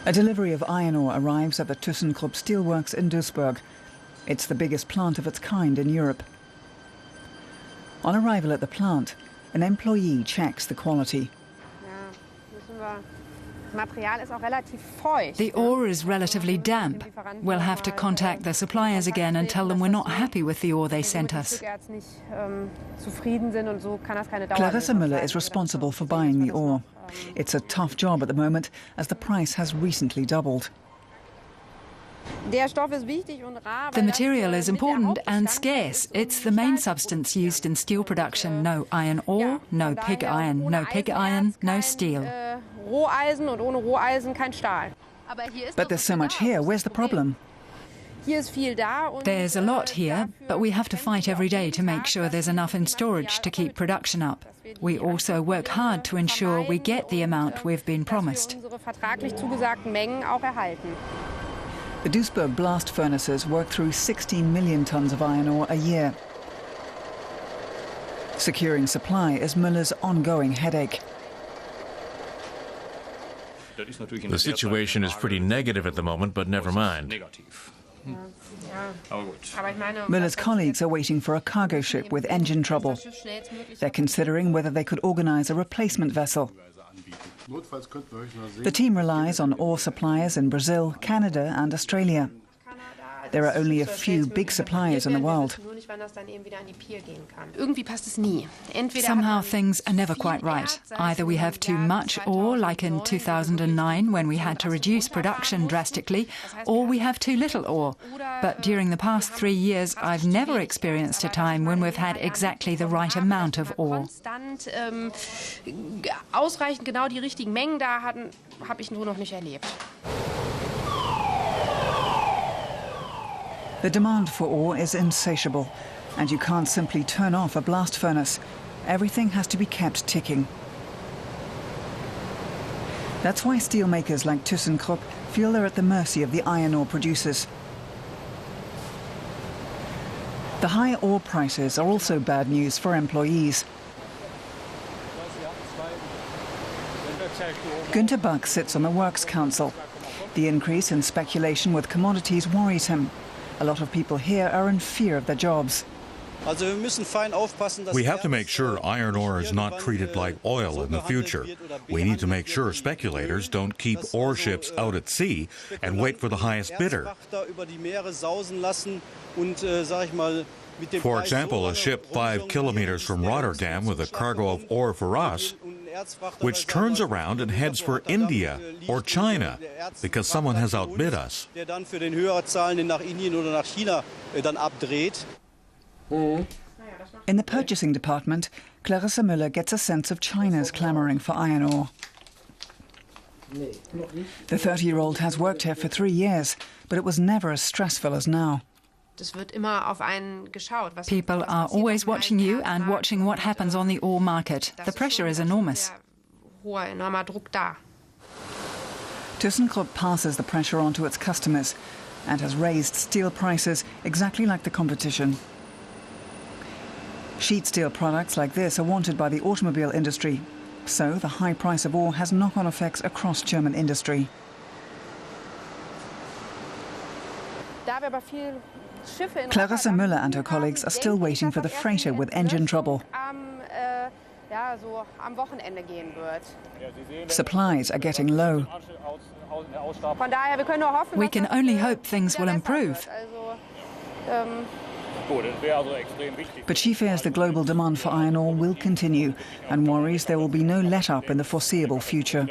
A delivery of iron ore arrives at the ThyssenKrupp steelworks in Duisburg. It's the biggest plant of its kind in Europe. On arrival at the plant, an employee checks the quality. The ore is relatively damp. We'll have to contact the suppliers again and tell them we're not happy with the ore they sent us. Clarissa Müller is responsible for buying the ore. It's a tough job at the moment, as the price has recently doubled. The material is important and scarce. It's the main substance used in steel production. No iron ore, no pig iron, no steel. But there's so much here. Where's the problem? There's a lot here, but we have to fight every day to make sure there's enough in storage to keep production up. We also work hard to ensure we get the amount we've been promised. The Duisburg blast furnaces work through 16 million tons of iron ore a year. Securing supply is Müller's ongoing headache. The situation is pretty negative at the moment, but never mind. Müller's colleagues are waiting for a cargo ship with engine trouble. They're considering whether they could organize a replacement vessel. The team relies on ore suppliers in Brazil, Canada and Australia. There are only a few big suppliers in the world. Somehow things are never quite right. Either we have too much ore, like in 2009 when we had to reduce production drastically, or we have too little ore. But during the past 3 years, I've never experienced a time when we've had exactly the right amount of ore. Ausreichend genau die richtigen Mengen da hatten, habe ich nur noch nicht erlebt. The demand for ore is insatiable, and you can't simply turn off a blast furnace. Everything has to be kept ticking. That's why steelmakers like ThyssenKrupp feel they're at the mercy of the iron ore producers. The high ore prices are also bad news for employees. Günther Buck sits on the Works Council. The increase in speculation with commodities worries him. A lot of people here are in fear of their jobs. We have to make sure iron ore is not treated like oil in the future. We need to make sure speculators don't keep ore ships out at sea and wait for the highest bidder. For example, a ship 5 kilometers from Rotterdam with a cargo of ore for us, which turns around and heads for India or China because someone has outbid us. In the purchasing department, Clarissa Müller gets a sense of China's clamouring for iron ore. The 30-year-old has worked here for 3 years, but it was never as stressful as now. People are always watching you and watching what happens on the ore market. The pressure is enormous. ThyssenKrupp passes the pressure on to its customers and has raised steel prices exactly like the competition. Sheet steel products like this are wanted by the automobile industry, so the high price of ore has knock-on effects across German industry. Clarissa Müller and her colleagues are still waiting for the freighter with engine trouble. Supplies are getting low. We can only hope things will improve. But she fears the global demand for iron ore will continue and worries there will be no let-up in the foreseeable future.